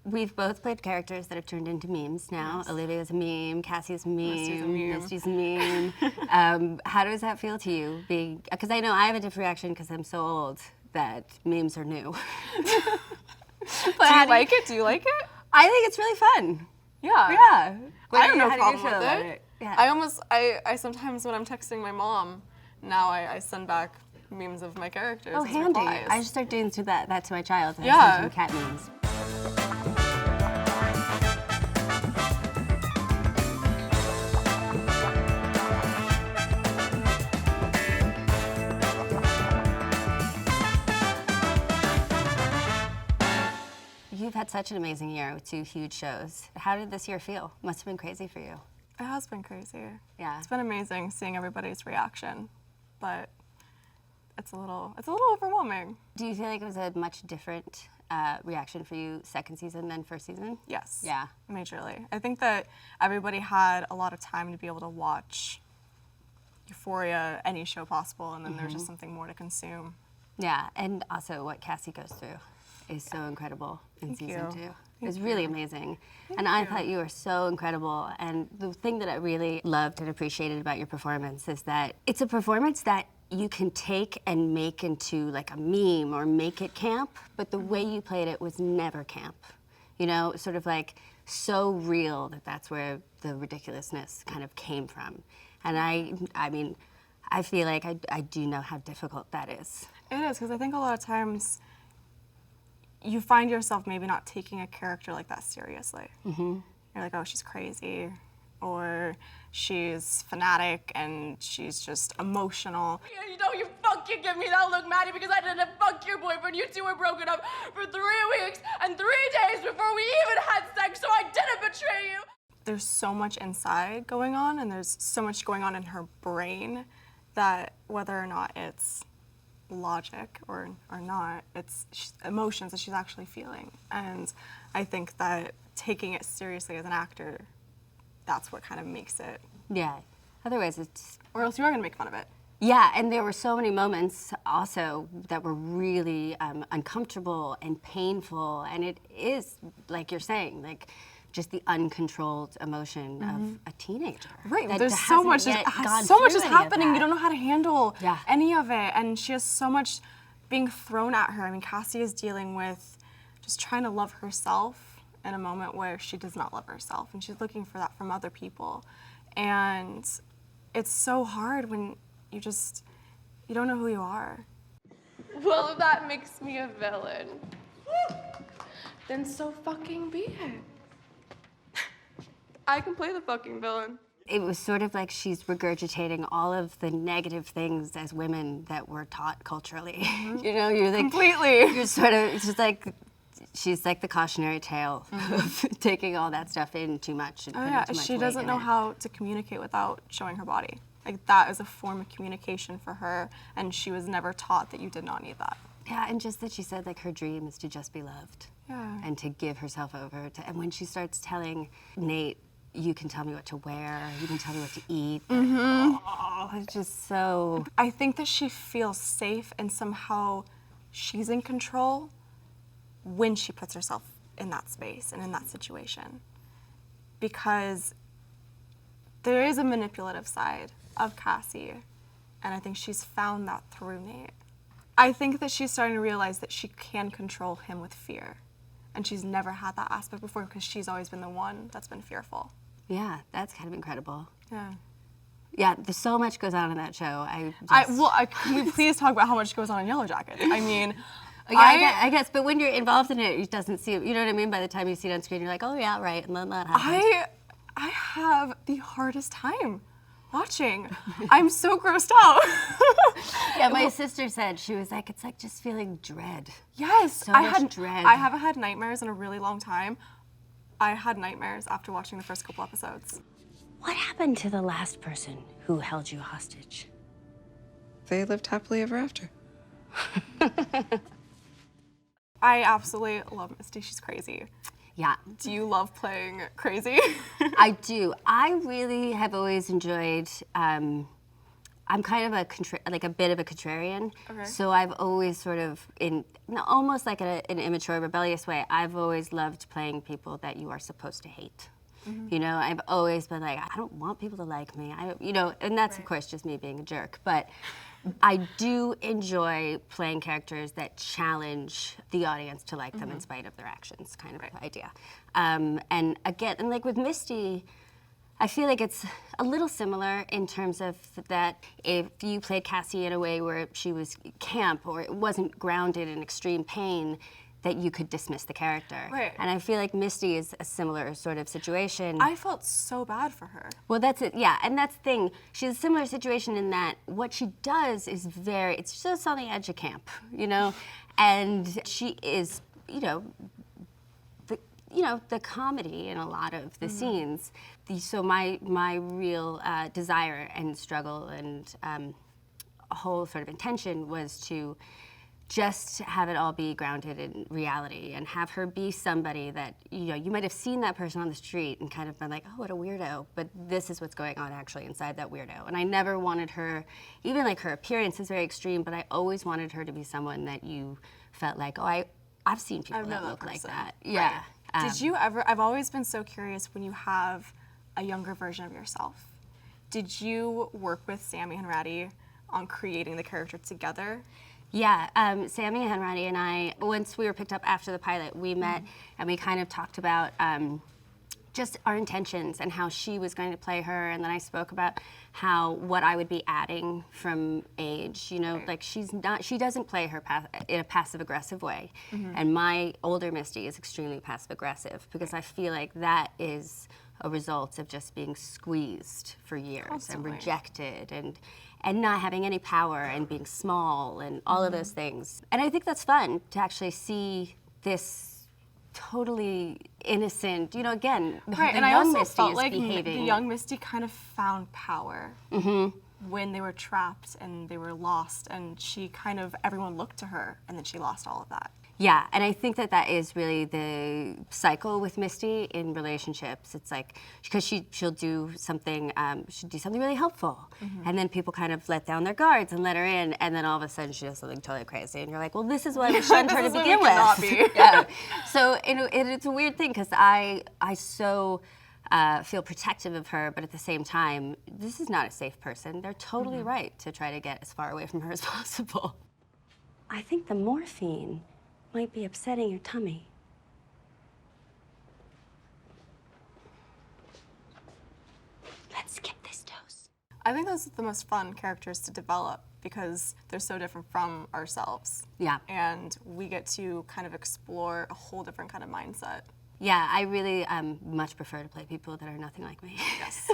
we've both played characters that have turned into memes now. Yes. Olivia's a meme, Cassie's a meme, Misty's a meme. How does that feel to you? Because I know I have a different reaction because I'm so old that memes are new. Do you like it? Do you like it? I think it's really fun. Yeah. Yeah. I have no problem with it. Yeah. I sometimes when I'm texting my mom, now I send back memes of my characters. Oh, as handy. replies. I just start doing that to my child. Yeah. I send him cat memes. You've had such an amazing year with 2 huge shows. How did this year feel? Must have been crazy for you. It has been crazy. Yeah. It's been amazing seeing everybody's reaction, but it's a little overwhelming. Do you feel like it was a much different reaction for you second season than first season? Yes. Yeah. Majorly. I think that everybody had a lot of time to be able to watch Euphoria, any show possible, and then there's just something more to consume. Yeah, and also what Cassie goes through is so incredible in season 2. It was really amazing. And I thought you were so incredible. And the thing that I really loved and appreciated about your performance is that it's a performance that you can take and make into like a meme or make it camp, but the way you played it was never camp. You know, sort of like so real that that's where the ridiculousness kind of came from. And I mean, I feel like I do know how difficult that is. It is, because I think a lot of times you find yourself maybe not taking a character like that seriously. Mm-hmm. You're like, oh, she's crazy, or she's fanatic and she's just emotional. Yeah, you know, you fucking give me that look, Maddie, because I didn't fuck your boyfriend. You two were broken up for 3 weeks and 3 days before we even had sex, so I didn't betray you. There's so much inside going on, and there's so much going on in her brain that whether or not it's logic or not, it's emotions that she's actually feeling. And I think that taking it seriously as an actor, that's what kind of makes it. Yeah. Otherwise, it's... Or else you are going to make fun of it. Yeah, and there were so many moments also that were really uncomfortable and painful. And it is, like you're saying, like just the uncontrolled emotion of a teenager. Right, that there's so much is happening. You don't know how to handle any of it. And she has so much being thrown at her. I mean, Cassie is dealing with just trying to love herself in a moment where she does not love herself. And she's looking for that from other people. And it's so hard when you don't know who you are. Well, if that makes me a villain, then so fucking be it. I can play the fucking villain. It was sort of like she's regurgitating all of the negative things as women that were taught culturally. You know, you're like... Completely. You're sort of, it's just like, she's like the cautionary tale of taking all that stuff in too much and putting too much she doesn't know how to communicate without showing her body. Like, that is a form of communication for her, and she was never taught that you did not need that. Yeah, and just that she said, like, her dream is to just be loved. Yeah. And to give herself over to, and when she starts telling Nate, you can tell me what to wear, you can tell me what to eat. Oh, it's just so... I think that she feels safe and somehow she's in control when she puts herself in that space and in that situation. Because there is a manipulative side of Cassie, and I think she's found that through Nate. I think that she's starting to realize that she can control him with fear. And she's never had that aspect before because she's always been the one that's been fearful. Yeah, that's kind of incredible. Yeah. Yeah, there's so much goes on in that show. Can we please talk about how much goes on in Yellowjackets? I mean, I guess, but when you're involved in it, it doesn't seem, you know what I mean? By the time you see it on screen, you're like, oh yeah, right, and then that happens. I have the hardest time watching. I'm so grossed out. Yeah, my sister said, she was like, it's like just feeling dread. Yes, So much dread. I haven't had nightmares in a really long time. I had nightmares after watching the first couple episodes. What happened to the last person who held you hostage? They lived happily ever after. I absolutely love Misty. She's crazy. Yeah. Do you love playing crazy? I do. I really have always enjoyed I'm kind of a bit of a contrarian. Okay. So I've always sort of, almost like an immature, rebellious way, I've always loved playing people that you are supposed to hate. You know, I've always been like, I don't want people to like me. And that's of course just me being a jerk. But I do enjoy playing characters that challenge the audience to like them in spite of their actions, kind of idea. And again, and like with Misty, I feel like it's a little similar in terms of that if you played Cassie in a way where she was camp or it wasn't grounded in extreme pain, that you could dismiss the character. Right. And I feel like Misty is a similar sort of situation. I felt so bad for her. Well, that's it, yeah, and that's the thing. She's a similar situation in that what she does is it's just on the edge of camp, you know? And she is, the comedy in a lot of the scenes. So my real desire and struggle and a whole sort of intention was to just have it all be grounded in reality and have her be somebody that, you might have seen that person on the street and kind of been like, oh, what a weirdo, but this is what's going on actually inside that weirdo. And I never wanted her, even like her appearance is very extreme, but I always wanted her to be someone that you felt like, oh, I've seen people that look like that. Yeah. Did you ever, I've always been so curious when you have a younger version of yourself. Did you work with Sammy and Ratty on creating the character together? Yeah, Sammy Henratty and I, once we were picked up after the pilot, we met and we kind of talked about just our intentions and how she was going to play her, and then I spoke about what I would be adding from age. Like she doesn't play her in a passive aggressive way, and my older Misty is extremely passive aggressive because I feel like that is a result of just being squeezed for years and rejected and not having any power and being small and all of those things. And I think that's fun to actually see this totally innocent, again, right, the and I young also Misty felt is like behaving. the young Misty kind of found power when they were trapped and they were lost, and everyone looked to her, and then she lost all of that. Yeah, and I think that is really the cycle with Misty in relationships. It's like, because she'll do something really helpful, and then people kind of let down their guards and let her in, and then all of a sudden she does something totally crazy, and you're like, well, this is what I shunned her to begin with. Yeah. So it's a weird thing because I so feel protective of her, but at the same time, this is not a safe person. They're totally right to try to get as far away from her as possible. I think the morphine might be upsetting your tummy. Let's skip this dose. I think those are the most fun characters to develop because they're so different from ourselves. Yeah. And we get to kind of explore a whole different kind of mindset. Yeah, I really much prefer to play people that are nothing like me. Yes.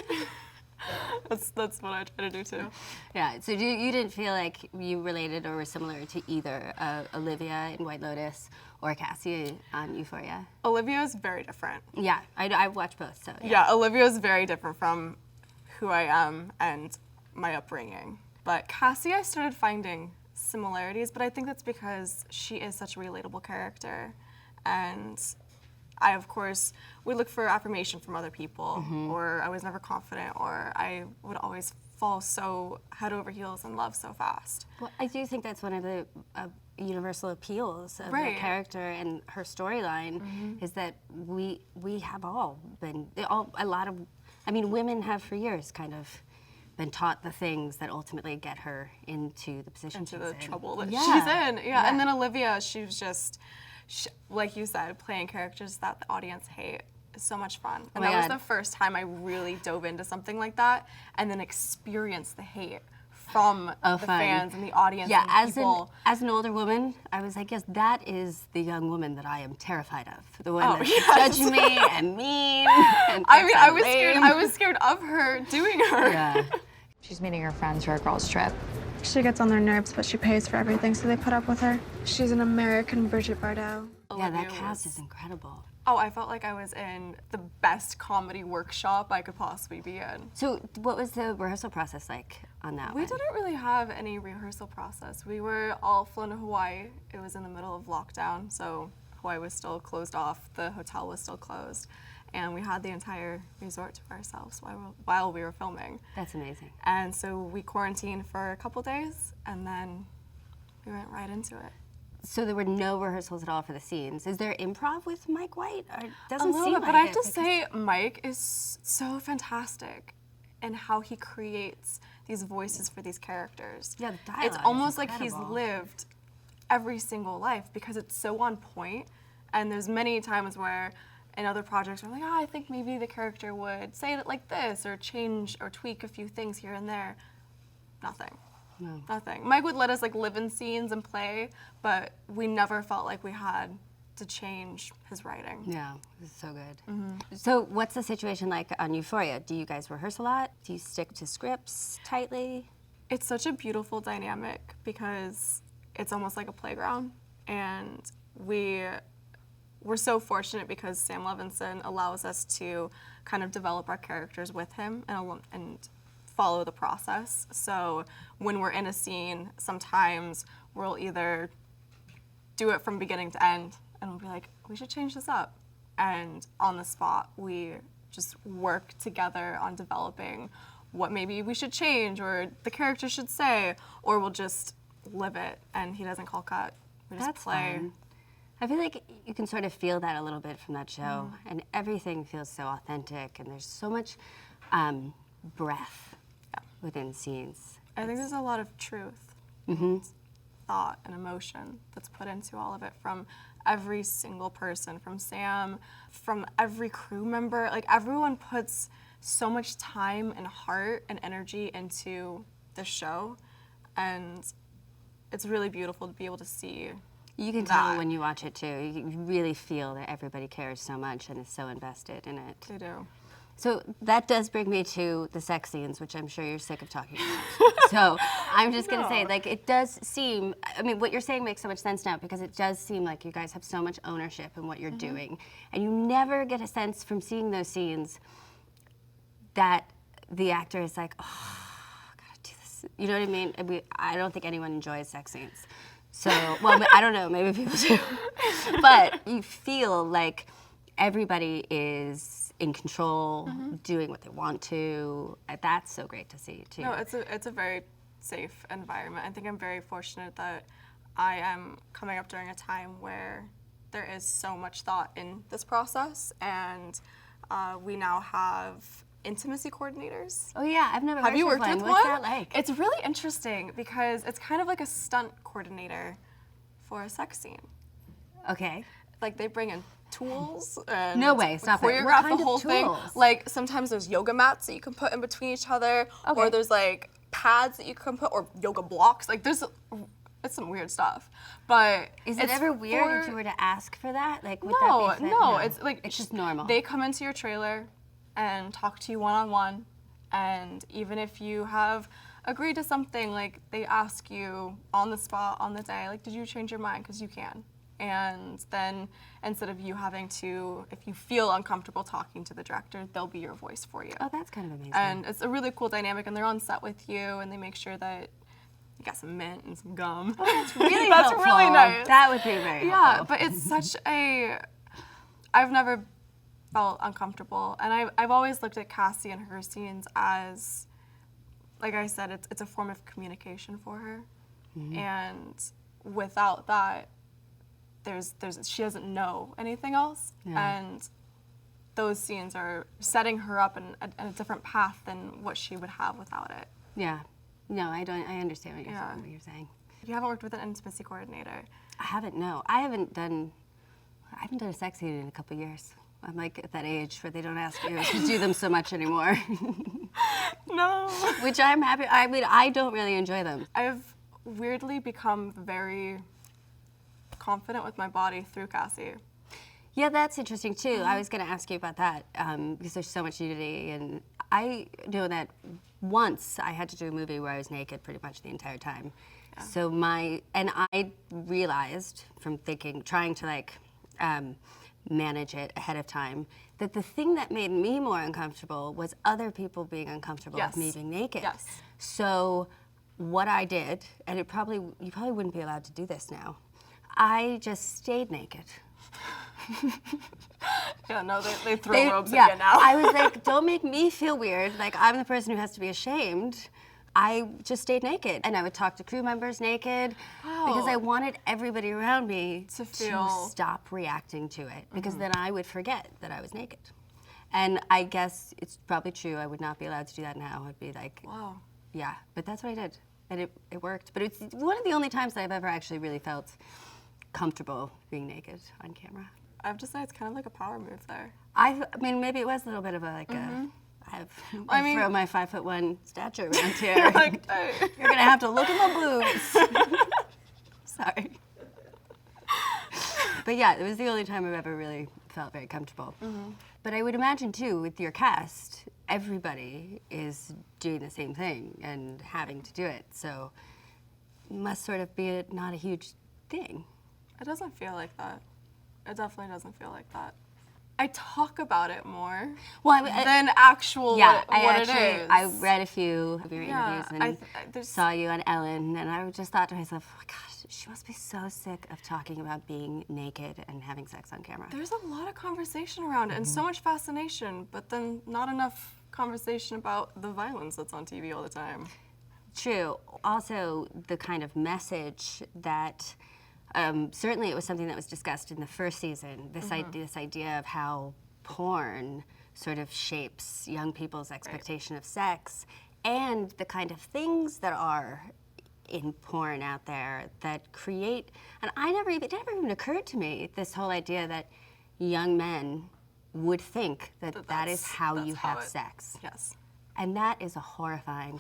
That's what I try to do too. Yeah, so you didn't feel like you related or were similar to either Olivia in White Lotus or Cassie on Euphoria? Olivia is very different. Yeah, I've watched both, so Yeah, Olivia is very different from who I am and my upbringing. But Cassie, I started finding similarities, but I think that's because she is such a relatable character. And I, of course, would look for affirmation from other people, or I was never confident, or I would always fall so head over heels in love so fast. Well, I do think that's one of the universal appeals of the character and her storyline is that we have all been, women have for years kind of been taught the things that ultimately get her into the position she's in. Into the trouble that she's in. Yeah, and then Olivia, she was just, like you said, playing characters that the audience hate is so much fun. And that was the first time I really dove into something like that and then experienced the hate from the fans and the audience. Yeah, and people. As an older woman, I was like, yes, that is the young woman that I am terrified of. The one that's judging me and mean. And I was scared of her doing her. Yeah. She's meeting her friends for a girls' trip. She gets on their nerves, but she pays for everything, so they put up with her. She's an American Bridget Bardot. Yeah, that cast is incredible. Oh, I felt like I was in the best comedy workshop I could possibly be in. So what was the rehearsal process like on that We one? didn't really have any rehearsal process. We were all flown to Hawaii. It was in the middle of lockdown, so Hawaii was still closed off, the hotel was still closed, and we had the entire resort to ourselves while we were filming. That's amazing. And so we quarantined for a couple days, and then we went right into it. So there were no rehearsals at all for the scenes. Is there improv with Mike White? Or it doesn't A little seem bit, like but I have it to say, Mike is so fantastic in how he creates these voices for these characters. Yeah, the dialogue It's is almost like he's incredible. lived every single life because it's so on point. And there's many times where in other projects we're like, oh, I think maybe the character would say it like this or change or tweak a few things here and there. Nothing. No. Nothing. Mike would let us like live in scenes and play, but we never felt like we had to change his writing. Yeah, this is so good. So what's the situation like on Euphoria? Do you guys rehearse a lot? Do you stick to scripts tightly? It's such a beautiful dynamic because it's almost like a playground, and we're so fortunate because Sam Levinson allows us to kind of develop our characters with him and follow the process. So when we're in a scene, sometimes we'll either do it from beginning to end and we'll be like, we should change this up. And on the spot, we just work together on developing what maybe we should change or the character should say, or we'll just live it and he doesn't call cut. We just That's play. fun. I feel like you can sort of feel that a little bit from that show, and everything feels so authentic, and there's so much breath within scenes. I think there's a lot of truth, and thought, and emotion that's put into all of it from every single person, from Sam, from every crew member. Like, everyone puts so much time and heart and energy into the show, and it's really beautiful to be able to see. You can tell that. when you watch it too. You really feel that everybody cares so much and is so invested in it. They do. So that does bring me to the sex scenes, which I'm sure you're sick of talking about. So I'm just going to say, like, it does seem, I mean, what you're saying makes so much sense now because it does seem like you guys have so much ownership in what you're doing. And you never get a sense from seeing those scenes that the actor is like, oh, I gotta do this. You know what I mean? I don't think anyone enjoys sex scenes. So, well, I don't know, maybe people do. But you feel like everybody is in control, doing what they want to. That's so great to see, too. No, it's a very safe environment. I think I'm very fortunate that I am coming up during a time where there is so much thought in this process, and we now have intimacy coordinators. Oh yeah, I've never Have you worked one. with What's one? that like? It's really interesting because it's kind of like a stunt coordinator for a sex scene. Okay. Like, they bring in tools and No way, stop it. What choreograph kind the of whole thing. tools? Like, sometimes there's yoga mats that you can put in between each other, Okay. or there's like pads that you can put, or yoga blocks. Like, it's some weird stuff. But Is it it's ever weird if for- you were to ask for that? Like, would No, that be no, it's like it's just normal. They come into your trailer and talk to you one-on-one, and even if you have agreed to something, like, they ask you on the spot, on the day, like, did you change your mind? Because you can. And then instead of you having to, if you feel uncomfortable talking to the director, they'll be your voice for you. Oh, that's kind of amazing. And it's a really cool dynamic, and they're on set with you, and they make sure that you got some mint and some gum. Oh, that's really That's helpful. really nice. That would be very Yeah, helpful. but it's such a, I've never felt uncomfortable, and I've always looked at Cassie and her scenes as, like I said, it's a form of communication for her, and without that, she doesn't know anything else, and those scenes are setting her up in a different path than what she would have without it. Yeah. No, I understand what Yeah. you're saying. You haven't worked with an intimacy coordinator. I haven't, no. I haven't done a sex scene in a couple years. I'm like at that age where they don't ask you to do them so much anymore. No. Which I'm happy. I mean, I don't really enjoy them. I've weirdly become very confident with my body through Cassie. Yeah, that's interesting too. I was going to ask you about that because there's so much nudity, and I know that once I had to do a movie where I was naked pretty much the entire time. Yeah. So I realized from trying to like manage it ahead of time, that the thing that made me more uncomfortable was other people being uncomfortable with me being naked. Yes. So what I did, and you probably wouldn't be allowed to do this now, I just stayed naked Yeah, no, they throw robes yeah, at you now. I was like, don't make me feel weird. Like, I'm the person who has to be ashamed. I just stayed naked, and I would talk to crew members naked because I wanted everybody around me To feel- stop reacting to it, because then I would forget that I was naked. And I guess it's probably true. I would not be allowed to do that now. I'd be like, Wow. yeah, but that's what I did, and it worked. But it's one of the only times that I've ever actually really felt comfortable being naked on camera. I've decided it's kind of like a power move there. I mean, maybe it was a little bit of a I throw my 5'1" stature around here. Like, hey. You're gonna have to look at my boobs. Sorry. But yeah, it was the only time I've ever really felt very comfortable. But I would imagine too, with your cast, everybody is doing the same thing and having to do it. So it must sort of be not a huge thing. It doesn't feel like that. It definitely doesn't feel like that. I talk about it more than actual yeah, what it is. I read a few of your Yeah, interviews and saw you on Ellen, and I just thought to myself, oh my gosh, she must be so sick of talking about being naked and having sex on camera. There's a lot of conversation around it and so much fascination, but then not enough conversation about the violence that's on TV all the time. True. Also, the kind of message that certainly it was something that was discussed in the first season, this idea of how porn sort of shapes young people's expectation of sex, and the kind of things that are in porn out there that create, and it never even occurred to me, this whole idea that young men would think that is how you have sex. Yes. And that is a horrifying,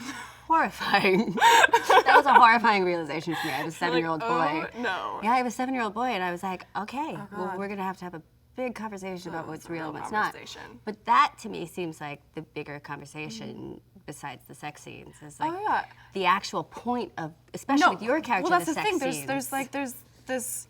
that was a horrifying realization for me. I have a 7-year-old boy. Oh, no. Yeah, I have a 7-year-old boy, and I was like, okay, well, we're gonna have a big conversation about what's real and what's not. But that, to me, seems like the bigger conversation besides the sex scenes. Is like the actual point of, especially with your character, well, that's the the sex thing. scenes.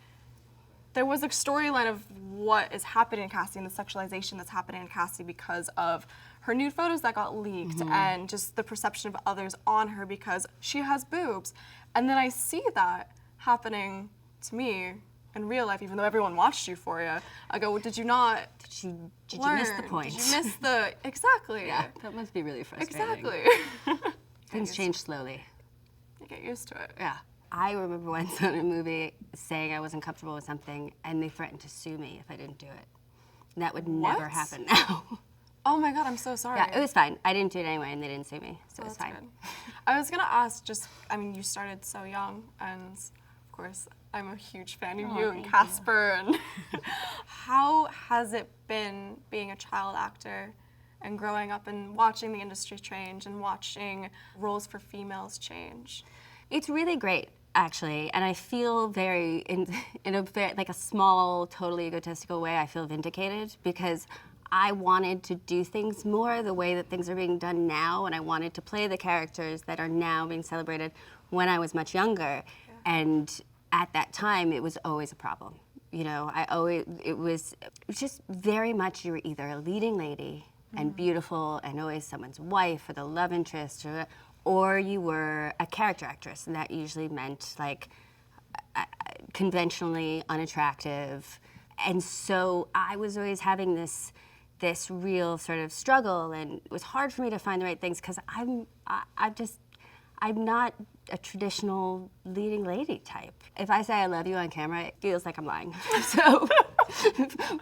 There was a storyline of what is happening in Cassie and the sexualization that's happening in Cassie because of her nude photos that got leaked and just the perception of others on her because she has boobs. And then I see that happening to me in real life, even though everyone watched Euphoria. I go, well, did you not Did you learn? miss the point? Did you miss the, exactly. Yeah, that must be really frustrating. Exactly. Things change slowly. You get used to it. Yeah. I remember once on a movie saying I wasn't comfortable with something, and they threatened to sue me if I didn't do it. And that would never happen now. Oh my God, I'm so sorry. Yeah, it was fine. I didn't do it anyway, and they didn't sue me, so it was fine. Good. I was gonna ask, you started so young, and of course, I'm a huge fan of you and Casper. And how has it been being a child actor and growing up and watching the industry change and watching roles for females change? It's really great, actually, and I feel very, in a very, like a small, totally egotistical way, I feel vindicated because I wanted to do things more the way that things are being done now, and I wanted to play the characters that are now being celebrated when I was much younger. And at that time, it was always a problem. You know, it was just very much you were either a leading lady and beautiful and always someone's wife or the love interest, or you were a character actress, and that usually meant like conventionally unattractive. And so I was always having this real sort of struggle, and it was hard for me to find the right things because I'm not a traditional leading lady type. If I say I love you on camera, it feels like I'm lying. So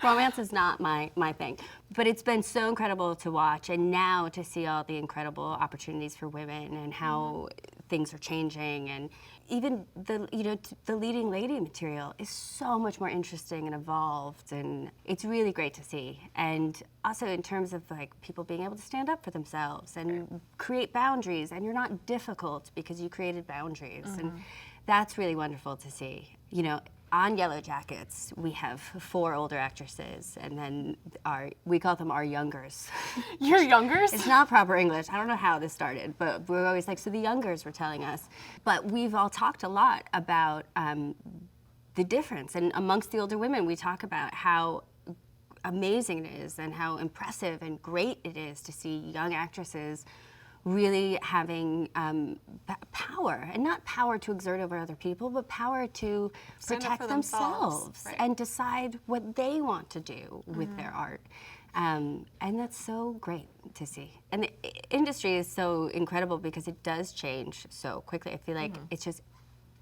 romance is not my thing. But it's been so incredible to watch, and now to see all the incredible opportunities for women and how things are changing, and even the leading lady material is so much more interesting and evolved, and it's really great to see. And also in terms of like people being able to stand up for themselves and create boundaries, and you're not difficult because you created boundaries, and that's really wonderful to see. You know, on Yellowjackets, we have 4 older actresses, and then we call them our youngers. Your youngers? It's not proper English. I don't know how this started, but we're always like, so the youngers were telling us. But we've all talked a lot about the difference, and amongst the older women, we talk about how amazing it is and how impressive and great it is to see young actresses really having power, and not power to exert over other people, but power to protect themselves and decide what they want to do with their art. And that's so great to see. And the industry is so incredible because it does change so quickly. I feel like it's just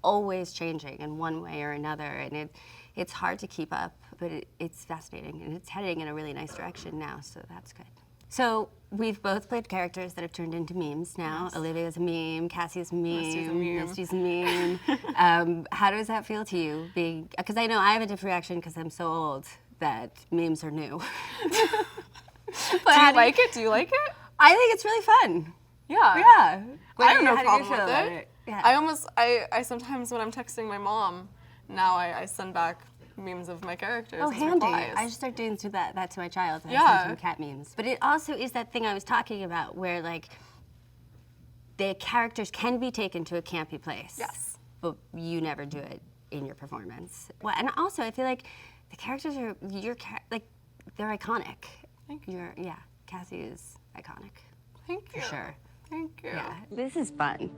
always changing in one way or another, and it's hard to keep up, but it's fascinating, and it's heading in a really nice direction now, so that's good. So we've both played characters that have turned into memes now. Yes. Olivia's a meme, Cassie's a meme, Misty's a meme. How does that feel to you? Because I know I have a different reaction because I'm so old that memes are new. Do you like it? Do you like it? I think it's really fun. Yeah. Yeah. I have no problem with it. it. Yeah. I sometimes when I'm texting my mom, now I send back memes of my characters. Oh, as handy. replies. I should start doing that to my child. I send him cat memes. But it also is that thing I was talking about where like the characters can be taken to a campy place. Yes. But you never do it in your performance. Well, and also I feel like the characters are they're iconic. Thank you. Cassie is iconic. Thank you. For sure. Thank you. Yeah. This is fun.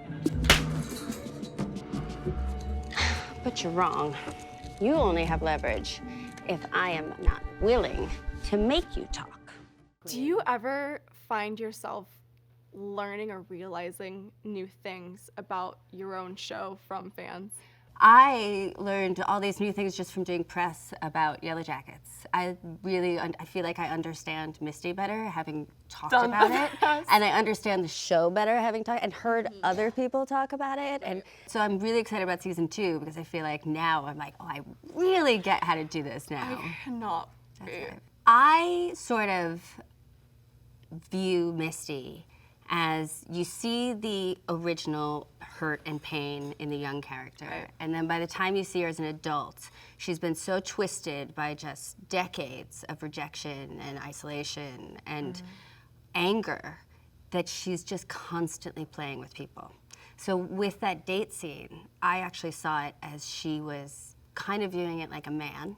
But you're wrong. You only have leverage if I am not willing to make you talk. Do you ever find yourself learning or realizing new things about your own show from fans? I learned all these new things just from doing press about Yellowjackets. I feel like I understand Misty better, having talked about it, and I understand the show better, having talked and heard other people talk about it. And so I'm really excited about season 2 because I feel like now I'm like, oh, I really get how to do this now. I cannot wait. I sort of view Misty as you see the original hurt and pain in the young character. Right. And then by the time you see her as an adult, she's been so twisted by just decades of rejection and isolation and anger that she's just constantly playing with people. So with that date scene, I actually saw it as she was kind of viewing it like a man.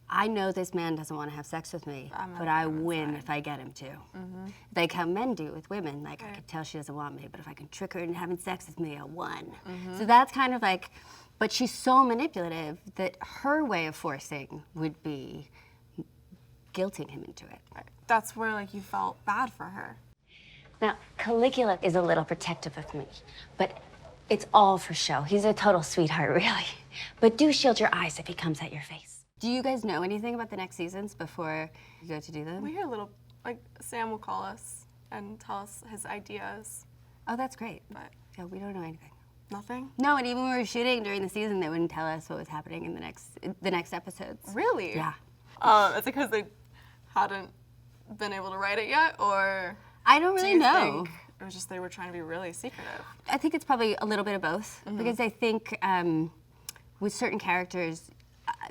I know this man doesn't want to have sex with me, but I win if I get him to. Like how men do with women. Like, I could tell she doesn't want me, but if I can trick her into having sex with me, I won. So that's kind of like, but she's so manipulative that her way of forcing would be guilting him into it. Right. That's where like you felt bad for her. Now, Caligula is a little protective of me, but it's all for show. He's a total sweetheart, really. But do shield your eyes if he comes at your face. Do you guys know anything about the next seasons before you go to do them? We hear a little, like Sam will call us and tell us his ideas. Oh, that's great. But yeah, we don't know anything. Nothing? No, and even when we were shooting during the season, they wouldn't tell us what was happening in the next episodes. Really? Yeah. Is it because they hadn't been able to write it yet, or? I don't really know. Think it was just they were trying to be really secretive? I think it's probably a little bit of both, because I think with certain characters,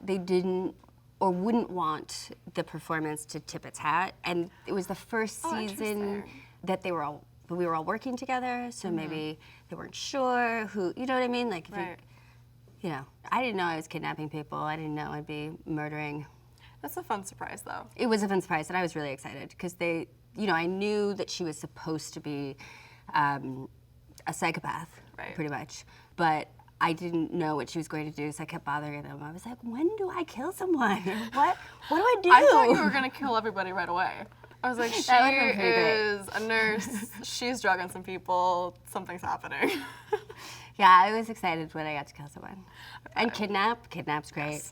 they didn't or wouldn't want the performance to tip its hat, and it was the first season that we were all working together, so maybe they weren't sure who, you know what I mean? Like, if you know, I didn't know I was kidnapping people. I didn't know I'd be murdering. That's a fun surprise, though. It was a fun surprise, and I was really excited because they, you know, I knew that she was supposed to be a psychopath, pretty much, but I didn't know what she was going to do, so I kept bothering them. I was like, when do I kill someone? What do I do? I thought you were going to kill everybody right away. I was like, she is a nurse, she's drugging some people, something's happening. Yeah, I was excited when I got to kill someone. And kidnap's great.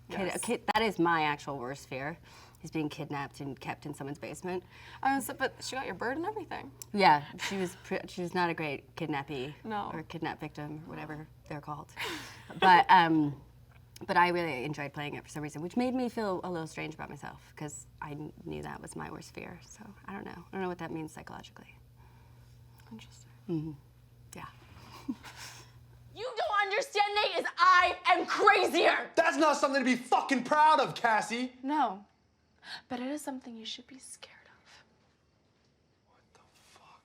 Yes. That is my actual worst fear, is being kidnapped and kept in someone's basement. But she got your bird and everything. Yeah, she was not a great kidnappee. No. Or kidnap victim, or whatever they're called. But I really enjoyed playing it for some reason, which made me feel a little strange about myself, because I knew that was my worst fear. So I don't know. I don't know what that means psychologically. Interesting. Yeah. You don't understand, Nate, is I am crazier. That's not something to be fucking proud of, Cassie. No, but it is something you should be scared of. What the fuck?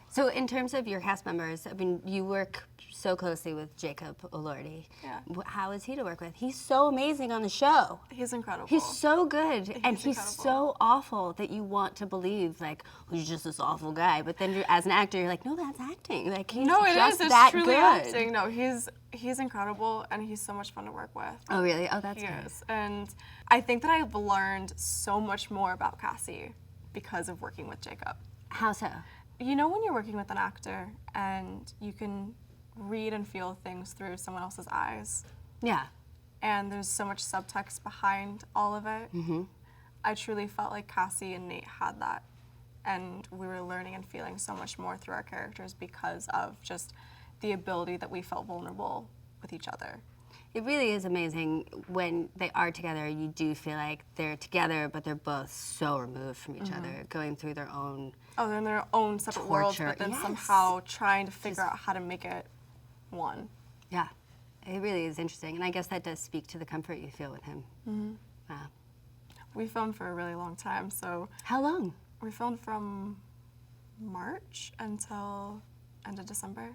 So in terms of your cast members, I mean, you work so closely with Jacob Elordi. Yeah. How is he to work with? He's so amazing on the show. He's incredible. He's so good, and he's incredible. so awful that you want to believe, like, oh, he's just this awful guy. But then as an actor, you're like, no, that's acting. Like, he's No, it just is. It's that truly good. acting. No, he's incredible, and he's so much fun to work with. Oh, really? Oh, that's He great. is. And I think that I've learned so much more about Cassie because of working with Jacob. How so? You know when you're working with an actor and you can read and feel things through someone else's eyes, Yeah. and there's so much subtext behind all of it. Mm-hmm. I truly felt like Cassie and Nate had that, and we were learning and feeling so much more through our characters because of just the ability that we felt vulnerable with each other. It really is amazing when they are together. You do feel like they're together, but they're both so removed from each other, going through their own. Oh, they're in their own separate worlds, Torture, but then yes. somehow trying to figure out how to make it one. Yeah, it really is interesting, and I guess that does speak to the comfort you feel with him. Mm-hmm. Wow. We filmed for a really long time, so How long? we filmed from March until end of December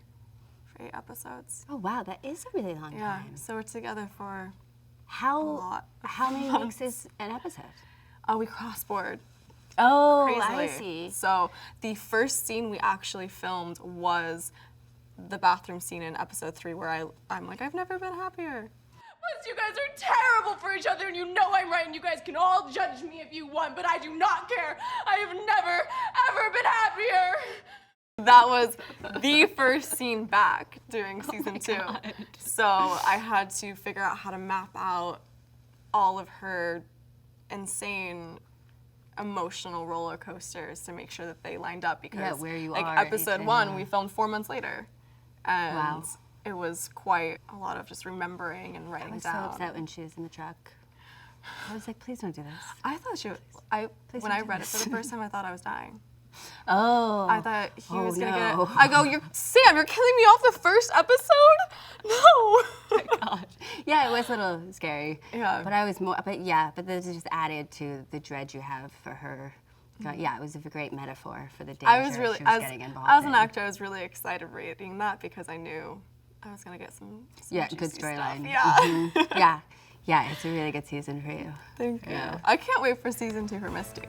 for 8 episodes. Oh wow, that is a really long Yeah, time. so we're together for How lot. how many weeks is an episode? we cross-board Oh, crazily. I see. So the first scene we actually filmed was the bathroom scene in episode 3 where I'm like, I've never been happier. Plus, you guys are terrible for each other, and you know I'm right, and you guys can all judge me if you want, but I do not care. I have never, ever been happier. That was the first scene back during season 2. So I had to figure out how to map out all of her insane emotional roller coasters to make sure that they lined up because where you like are episode each 1 in, we filmed 4 months later. And Wow. it was quite a lot of just remembering and I writing was so down. upset when she was in the truck. I was like, please don't do this. I thought when don't I do read it for the first time I thought I was dying. Oh. I thought he was gonna get no. it. I go, Sam, you're killing me off the first episode? No. Gosh. Yeah, it was a little scary. Yeah. But I was more, but this just added to the dread you have for her. Yeah, it was a great metaphor for the danger I was really, she was as getting involved an in. actor, I was really excited reading that because I knew I was gonna get some Yeah, juicy good stuff. storyline. Yeah. Mhm. Yeah. Yeah, it's a really good season for you. Thank you. Yeah. I can't wait for season 2 for Misty.